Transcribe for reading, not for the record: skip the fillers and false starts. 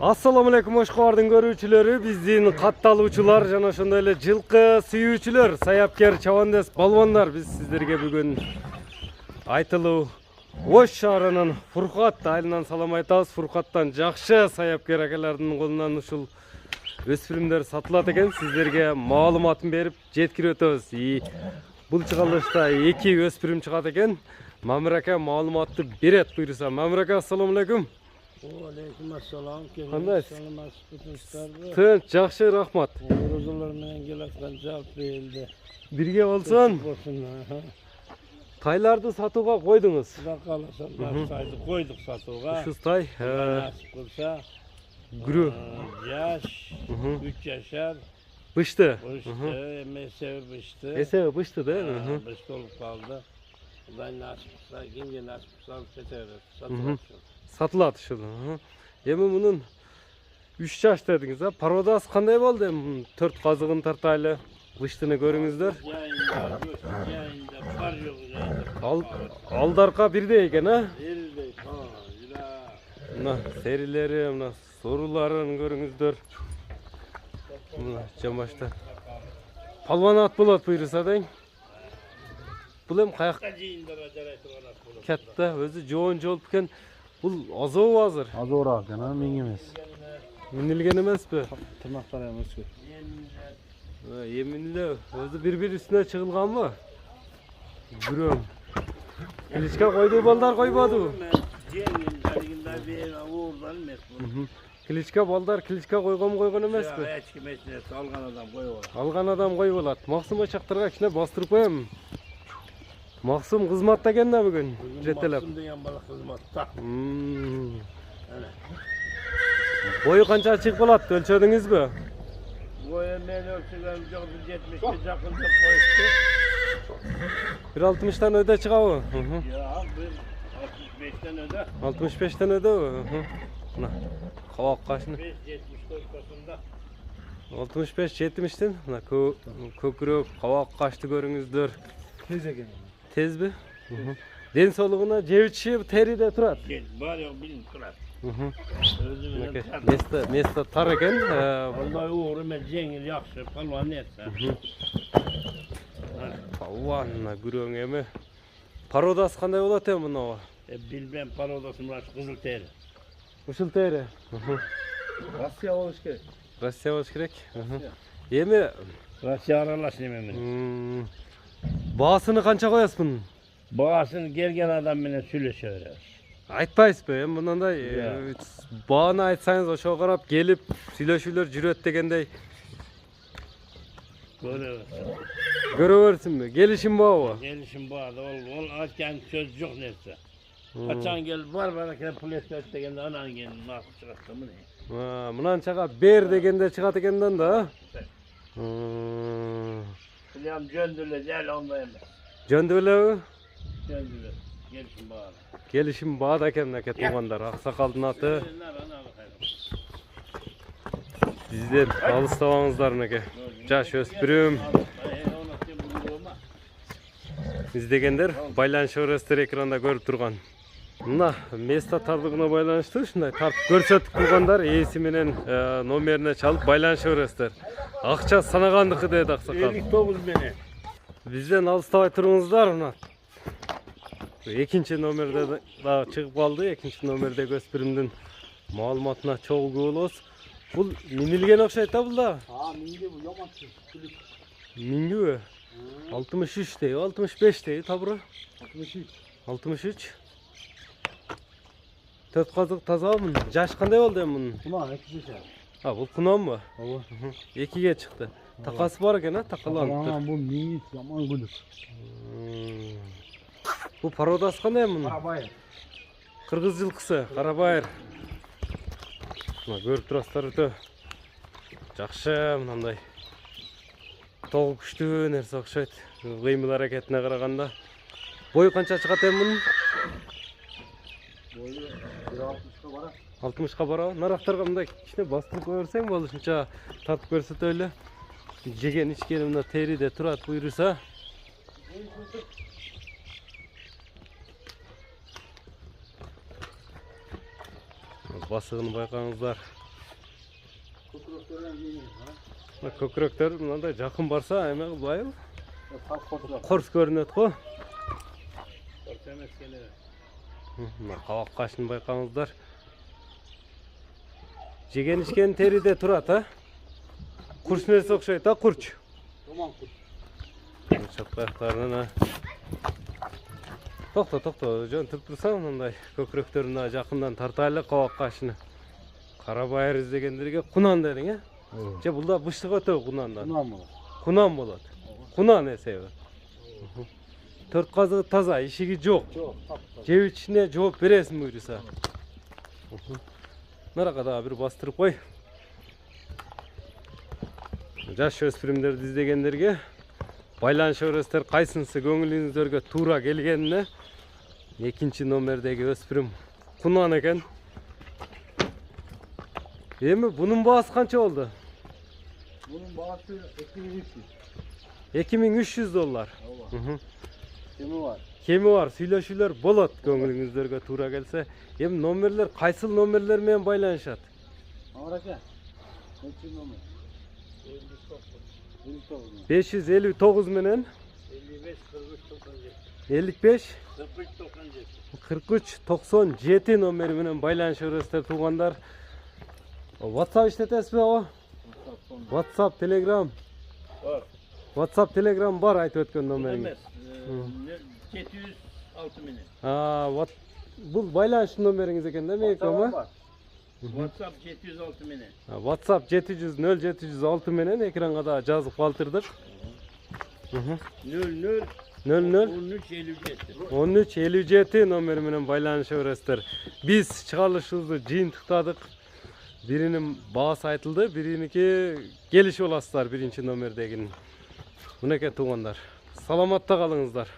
Assalamu alaikum Oşqo'rdun görүүчүлөрү, биздин катталуучулар жана ошондой эле жылкы сүйүүчүлөр, саяпкер, чабандес, балбандар. Биз сиздерге бүгүн айтылуу Ош шаарынын Фуркат айылынан салам айтабыз. Фуркаттан жакшы саяпкер акалардын колунан ушул өспүрүмдөр сатылат экен. Сиздерге маалыматын берип жеткирип өтөбүз. Бул чыгарылышта 2 өспүрүм чыгат экен. Мамир ака маалыматты берет буйруса. Мамир ака, ассаламу алейкум. Алейкум ассалам. Кандайсыз? Тынч, жакшы, рахмат. Розалар менен келаткан жалпы элде. Бирге болсун. Тайларды сатууга койдуңуз. Кудай кааласа, тайды койдук сатууга. Ушул тай Насип кылса, күрүү. Жаш, 3 жашар. Бышты. Эсеби бышты. Эсеби бышты да? Бышты болуп калды. Кудай насип кылса, кимге насип кылса, сатылат. Сатылат ушул. Эми мунун 3 жаш дедиңиз, а? Пародасы кандай болду? 4 казыгын тартайлы. Быштыны көрүңүздөр. Алдарка бирдей экен, а? Бирдей, мына серилери, мына соруларын көрүңүздөр. Мына жамбашта. Палван ат болот буйруса дең. Бул эми каякка жыйындыра жарай турган ат болот. Катта, өзү жоон жолуп экен. Бул азабы азыр. Азыраак жана миң эмес. Минилген эмеспи? Тырнактары эми өскөн. Эминле өзү бири үстүнө чыгылганбы? Күрөм. Кличка койду балдар койбоду? Кличка балдар кличка койгон эмеспи? Эч ким эч нерсе алган адам койбойт. Алган адам койуп алат. Максым очактарга кичине бастырып коем. Максым кызматта экен да бүгүн. Жетелеп. Максым деген бала кызматта. Бою канча чыгып калат? Өлчөдүңүзбү? Бою мен ölçügüm жок 170 жакын деп коюшту. 1.60-тан өдө чыгабы? Жок, 65тен өдө. 65тен өдөбү? Мына кабак кашыны 74 косунда. 65-70тен мына көкүрөк, кабак кашты көрүңүздөр. Тез экен. Тезби? Ден соолугуна жебичи териде турат. Бар жок билип турат. Место тар экен. Мындай ууру мен жеңил жакшы палван нерсе. Палван күрөң эми. Пародасы кандай болот эми мынау? Билбем, пародасы мына кызыл тери. Ушул тери. Россия болуш керек. Россия болуш керек. Эми Россия аралаш неме. Баасыны канча коесуз мунун? Баасын келген адам менен сүйлөшө беребиз. Айтпайсызбы? Эми мындай бааны айтсаңыз ошого карап келип сүйлөшүүлөр жүрөт дегендей. Көрө берсинби? Келишим барбы? Келишим бар. Ол айткан сөз жок нерсе. Качан келип бар экен пул эстет дегенде анан кийин макул чыгат да мына. Мынанчага бер дегенде чыгат экенден да. Билем жөндүлө жел ондай эмес. Жөндү белеби? Жөндүлө. Келишим бар. Келишим баада экен аке туугандар. Аксакалдын аты. Бизден алыстабаңыздар мынеке. Жаш өспүрүм. Издегендер байланыш өрөстөр экранда көрүп турган. Мына место тардыгына байланыштуу ушундай тартып көрсөтүп тургандар ээси менен номерине чалып байланыш өрөстөр. Акча санагандыкы дейт аксакал. 59 менен. Бизден алыстабай туруңуздар мына. Экинчи номерде да чыгып калды. Экинчи номердеги өспүрүмдүн маалыматына чогуу болобуз. Бул минилген окшойт да бул да. Минги бул яманчы. Мингиби? 63 дейби, 65 дейби табыры? 63. 63. Төрт казык тазабы? Жаш кандай болду эми мунун? Кунан 2 жашар. Бул кунанбы? Ооба. 2ге чыкты. Такасы бар экен, а? Такаланып тур. Бул минги яман күлүп. Бул пародасы кандай мунун? Карабайыр. Кыргыз жылкысы, карабайыр. Мына көрүп турасыздар өтө жакшы мындай. Тогу күчтүү нерсе окшойт. Кыймыл аракетине караганда. Бою канча чыгат эми мунун? Бою 60ка барат. 60ка барабы? Нарактарга мындай кичине бастырып көрсөң болушунча тартып көрсөтөлү. Жеген ичкени мына териде турат буйруса. Басыгын байкаңыздар. Kuturaklardan yiyeyim ha. Көкіректер мынандай жақын барса эме былай Tap kuturak. қорс көрінеді ғой. Orta mesele. Мына қабақ қашын байқаңыздар. Жеген ішкен теріде тұрады, а? Құрш нәрсе ұқсайды, а құрч? Yaman kuş. Шапқаяқтарынан, тоқта, жөн тұрып тұрсаң, мынандай көкіректерін жақындан тартайлы қабақ қашыны. Қарабайыр іздегендерге құнан дедің, е? Же бұлда бұштық өте құнандан. Bundan mı? Құнан болады. Құнан есебі. Төрт қазығы таза, ішігі жоқ. Çok. Tap. Жеу ішіне жооп бересің бұйырса. Нараға да бір бастырып қой. Жаш өспірімдерді іздегендерге байланыш өрістер қайсынсы көңіліңіздерге тура келгеніне екінші номердегі өспірім құнан екен. Емі бұның бағасы қанша болды? Bunun bağısı 2300. $2300. Allah. Kimi var? Кемі бар, сөйлешулер болады көңіліңіздерге тура келсе. Ем номерлер, қайсыл номерлермен байланышады? Ağraka. Kaçın mı? 59. 559 менен 55 43 97. 55 43 97 номері менен байланыш өресіздер туғандар. WhatsApp işletесіз бе о? WhatsApp, Telegram. Var. WhatsApp, Telegram бар айтып өткен номеріңіз. Demez. 706 mini. Бұл байланыш номеріңіз екен де ме? WhatsApp 706 mini. WhatsApp 700-0706 менен экранға да жазып қалтырдық. 00 00 13 57. 1357 номері менен байланыш өресіздер. Біз шығарылышымызды жиынтықтадық. Birinin bağısı айтылды, birininkü geliş olasılar birinci nomerdeginin. Buneke tuğanlar. Salamatта қалыңыздар.